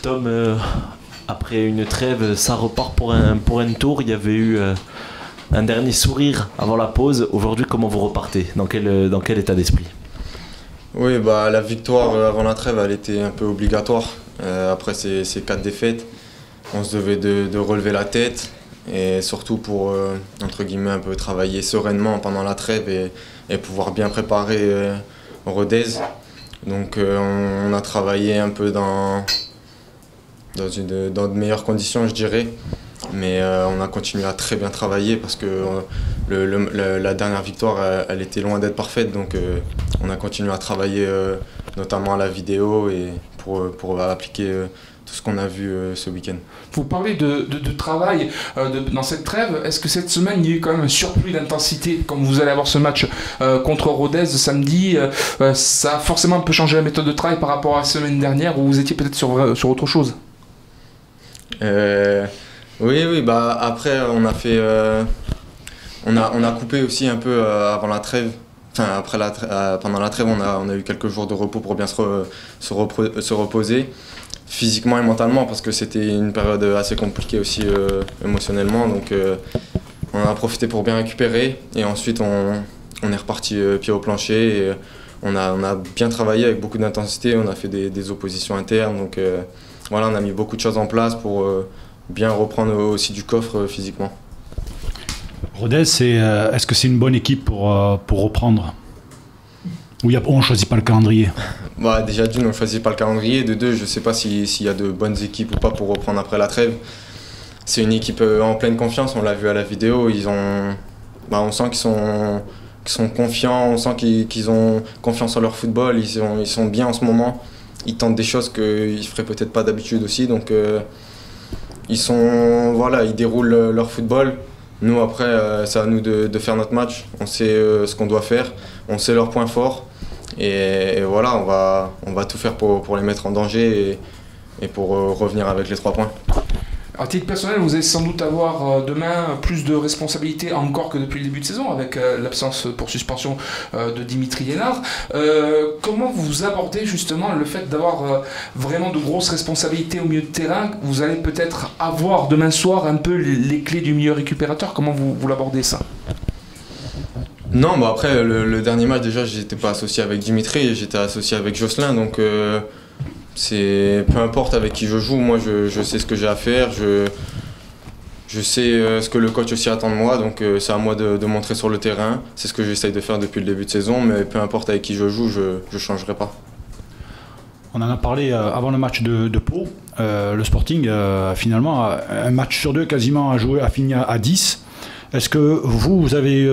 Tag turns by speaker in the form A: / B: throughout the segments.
A: Tom, après une trêve, ça repart pour un tour. Il y avait eu un dernier sourire avant la pause. Aujourd'hui, comment vous repartez? Dans quel état d'esprit?
B: Oui, bah, la victoire avant la trêve, elle était un peu obligatoire. Après ces 4 défaites, on se devait de relever la tête et surtout pour, entre guillemets, un peu travailler sereinement pendant la trêve et pouvoir bien préparer Rodez. Donc on a travaillé un peu dans de meilleures conditions, je dirais. Mais on a continué à très bien travailler parce que la dernière victoire, elle était loin d'être parfaite. Donc on a continué à travailler notamment à la vidéo et pour appliquer tout ce qu'on a vu ce week-end.
C: Vous parlez de travail dans cette trêve. Est-ce que cette semaine, il y a eu quand même un surplus d'intensité? Comme vous allez avoir ce match contre Rodez samedi, ça a forcément un peu changé la méthode de travail par rapport à la semaine dernière où vous étiez peut-être sur autre chose?
B: Oui, bah après on a fait, on a coupé aussi un peu avant la trêve. Enfin pendant la trêve, on a eu quelques jours de repos pour bien se reposer physiquement et mentalement parce que c'était une période assez compliquée aussi émotionnellement. Donc on en a profité pour bien récupérer et ensuite on est reparti pied au plancher. Et on a bien travaillé avec beaucoup d'intensité. On a fait des oppositions internes. Donc voilà, on a mis beaucoup de choses en place pour bien reprendre aussi du coffre physiquement.
D: Rodez, est-ce que c'est une bonne équipe pour reprendre? Ou on ne choisit pas le calendrier?
B: Bah, déjà d'une, on ne choisit pas le calendrier. De deux, je ne sais pas s'il y a de bonnes équipes ou pas pour reprendre après la trêve. C'est une équipe en pleine confiance, on l'a vu à la vidéo. On sent qu'ils sont confiants, on sent qu'ils ont confiance en leur football. Ils sont bien en ce moment. Ils tentent des choses qu'ils ne feraient peut-être pas d'habitude aussi. Donc ils déroulent leur football. Nous après, c'est à nous de faire notre match. On sait ce qu'on doit faire, on sait leurs points forts. Et voilà, on va tout faire pour les mettre en danger et pour revenir avec les 3 points.
C: À titre personnel, vous allez sans doute avoir demain plus de responsabilités encore que depuis le début de saison avec l'absence pour suspension de Dimitri Lénard. Comment vous abordez justement le fait d'avoir vraiment de grosses responsabilités au milieu de terrain? Vous allez peut-être avoir demain soir un peu les clés du milieu récupérateur. Comment vous l'abordez ça?
B: Non, bah après le dernier match déjà, j'étais pas associé avec Dimitri, j'étais associé avec Jocelyn. Donc c'est peu importe avec qui je joue, moi je sais ce que j'ai à faire, je sais ce que le coach aussi attend de moi, donc c'est à moi de montrer sur le terrain. C'est ce que j'essaye de faire depuis le début de saison, mais peu importe avec qui je joue, je ne changerai pas.
D: On en a parlé avant le match de Pau. Le Sporting, finalement, un match sur 2 quasiment a fini à 10. Est-ce que vous avez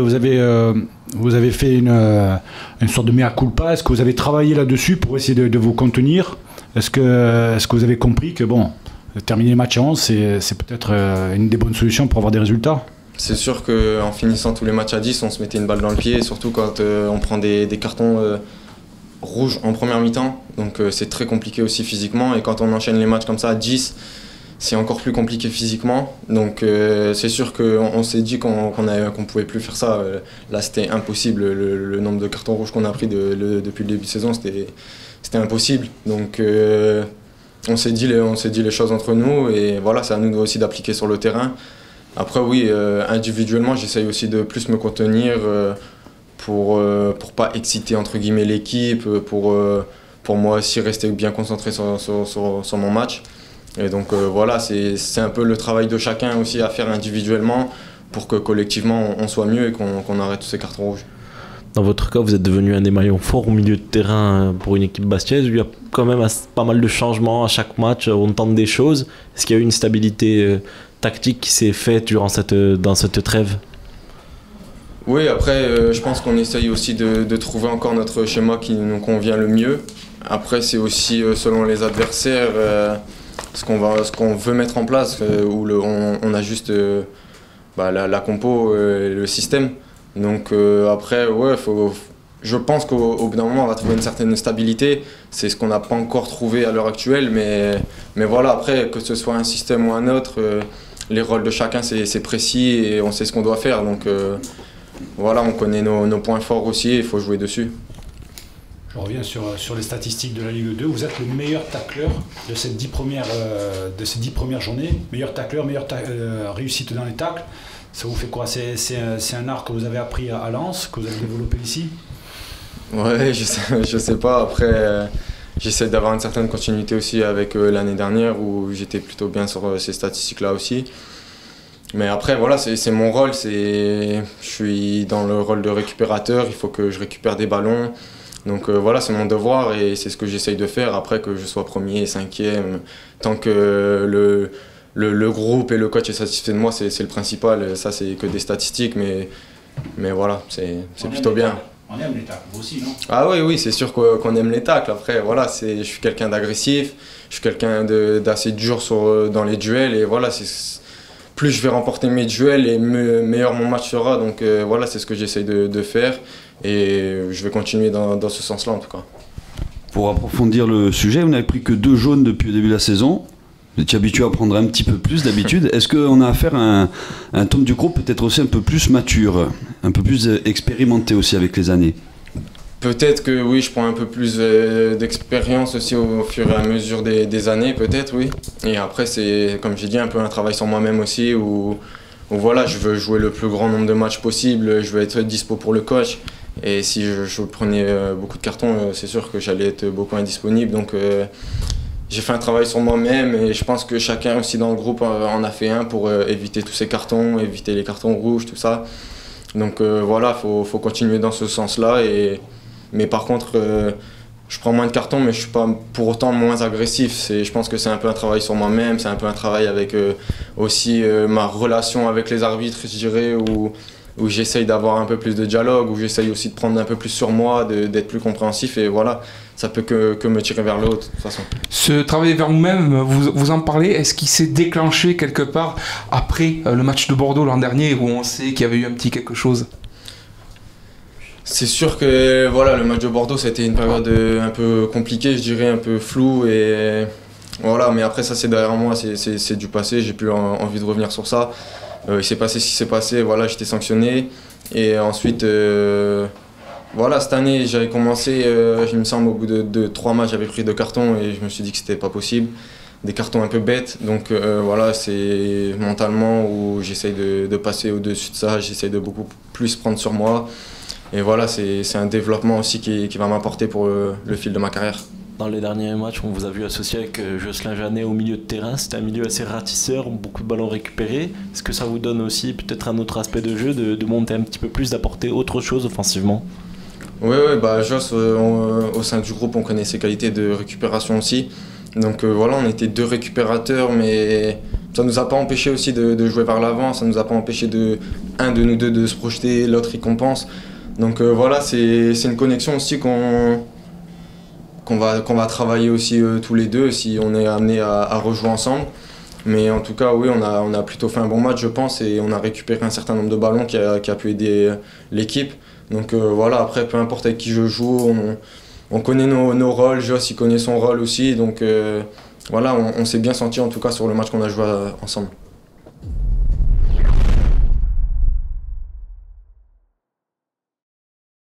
D: fait une sorte de mea culpa? Est-ce que vous avez travaillé là-dessus pour essayer de vous contenir? Est-ce que vous avez compris que terminer le match à 11, c'est peut-être une des bonnes solutions pour avoir des résultats?
B: C'est sûr qu'en finissant tous les matchs à 10, on se mettait une balle dans le pied, surtout quand on prend des cartons rouges en première mi-temps. Donc c'est très compliqué aussi physiquement. Et quand on enchaîne les matchs comme ça à 10, c'est encore plus compliqué physiquement. Donc c'est sûr qu'on s'est dit qu'on pouvait plus faire ça. Là, c'était impossible. Le nombre de cartons rouges qu'on a pris depuis le début de saison, c'était impossible. Donc on s'est dit les choses entre nous et voilà, c'est à nous aussi d'appliquer sur le terrain. Après oui, individuellement, j'essaye aussi de plus me contenir pour pas exciter entre guillemets l'équipe, pour moi aussi rester bien concentré sur mon match. Et donc voilà, c'est un peu le travail de chacun aussi à faire individuellement pour que collectivement on soit mieux et qu'on arrête tous ces cartons rouges.
A: Dans votre cas, vous êtes devenu un des maillons forts au milieu de terrain pour une équipe bastiaise. Il y a quand même pas mal de changements à chaque match, on tente des choses. Est-ce qu'il y a eu une stabilité tactique qui s'est faite dans cette trêve?
B: Oui, après, je pense qu'on essaye aussi de trouver encore notre schéma qui nous convient le mieux. Après, c'est aussi selon les adversaires ce qu'on veut mettre en place, où on ajuste la compo, le système. Donc après, ouais, je pense qu'au bout d'un moment, on va trouver une certaine stabilité. C'est ce qu'on n'a pas encore trouvé à l'heure actuelle, mais voilà, après, que ce soit un système ou un autre, les rôles de chacun, c'est précis et on sait ce qu'on doit faire. Donc voilà, on connaît nos points forts aussi, il faut jouer dessus.
D: Je reviens sur les statistiques de la Ligue 2. Vous êtes le meilleur tacleur de ces 10 premières journées. Meilleur tacleur, réussite dans les tacles. Ça vous fait quoi? C'est un art que vous avez appris à Lens, que vous avez développé ici?
B: Ouais, je sais pas. Après, j'essaie d'avoir une certaine continuité aussi avec l'année dernière où j'étais plutôt bien sur ces statistiques-là aussi. Mais après, voilà, c'est mon rôle. Je suis dans le rôle de récupérateur. Il faut que je récupère des ballons. Donc voilà, c'est mon devoir et c'est ce que j'essaye de faire. Après, que je sois premier, cinquième, tant que le groupe et le coach est satisfait de moi, c'est le principal. Ça, c'est que des statistiques, mais voilà, c'est plutôt bien.
D: On aime les tacles, vous aussi, non?
B: Ah oui, c'est sûr qu'on aime les tacles. Après, voilà, je suis quelqu'un d'agressif, je suis quelqu'un d'assez dur dans les duels. Et voilà, plus je vais remporter mes duels et meilleur mon match sera. Donc voilà, c'est ce que j'essaye de faire. Et je vais continuer dans ce sens-là, en tout cas.
E: Pour approfondir le sujet, vous n'avez pris que 2 jaunes depuis le début de la saison. Vous étiez habitué à prendre un petit peu plus d'habitude. Est-ce qu'on a affaire à un tome du groupe peut-être aussi un peu plus mature, un peu plus expérimenté aussi avec les années?
B: Peut-être que oui, je prends un peu plus d'expérience aussi au fur et à mesure des années, peut-être, oui. Et après, c'est, comme j'ai dit, un peu un travail sur moi-même aussi, où voilà, je veux jouer le plus grand nombre de matchs possible, je veux être dispo pour le coach. Et si je prenais beaucoup de cartons, c'est sûr que j'allais être beaucoup indisponible. Donc j'ai fait un travail sur moi-même et je pense que chacun aussi dans le groupe en a fait un pour éviter tous ces cartons, éviter les cartons rouges, tout ça. Donc voilà, faut continuer dans ce sens-là. Mais par contre, je prends moins de cartons, mais je ne suis pas pour autant moins agressif. Je pense que c'est un peu un travail sur moi-même, c'est un peu un travail avec aussi ma relation avec les arbitres, je dirais, où j'essaye d'avoir un peu plus de dialogue, où j'essaye aussi de prendre un peu plus sur moi, d'être plus compréhensif. Et voilà, ça peut que me tirer vers le haut, de toute façon.
C: Ce travail vers vous-même, vous en parlez, est-ce qu'il s'est déclenché quelque part après le match de Bordeaux l'an dernier, où on sait qu'il y avait eu un petit quelque chose?
B: C'est sûr que voilà, le match de Bordeaux, c'était une période un peu compliquée, je dirais, un peu floue. Et voilà, mais après, ça, c'est derrière moi, c'est du passé, j'ai plus envie de revenir sur ça. Il s'est passé ce qui s'est passé, voilà, j'étais sanctionné. Et ensuite, voilà, cette année, j'avais commencé, il me semble, au bout de 3 matchs, j'avais pris 2 cartons et je me suis dit que c'était pas possible. Des cartons un peu bêtes, donc voilà, c'est mentalement où j'essaye de passer au-dessus de ça, j'essaye de beaucoup plus prendre sur moi. Et voilà, c'est un développement aussi qui va m'apporter pour le fil de ma carrière.
A: Dans les derniers matchs, on vous a vu associé avec Jocelyn Jeannet au milieu de terrain. C'était un milieu assez ratisseur, beaucoup de ballons récupérés. Est-ce que ça vous donne aussi peut-être un autre aspect de jeu, de monter un petit peu plus, d'apporter autre chose offensivement?
B: Oui, bah, Joss, au sein du groupe, on connaît ses qualités de récupération aussi. Donc voilà, on était 2 récupérateurs, mais ça ne nous a pas empêché aussi de jouer vers l'avant. Ça ne nous a pas empêché un de nous deux de se projeter, l'autre il compense. Donc voilà, c'est une connexion aussi qu'on va travailler aussi tous les deux si on est amené à rejouer ensemble. Mais en tout cas, oui, on a plutôt fait un bon match, je pense, et on a récupéré un certain nombre de ballons qui a pu aider l'équipe. Donc voilà, après, peu importe avec qui je joue, on connaît nos rôles, Joss il connaît son rôle aussi. Donc voilà, on s'est bien senti en tout cas sur le match qu'on a joué ensemble.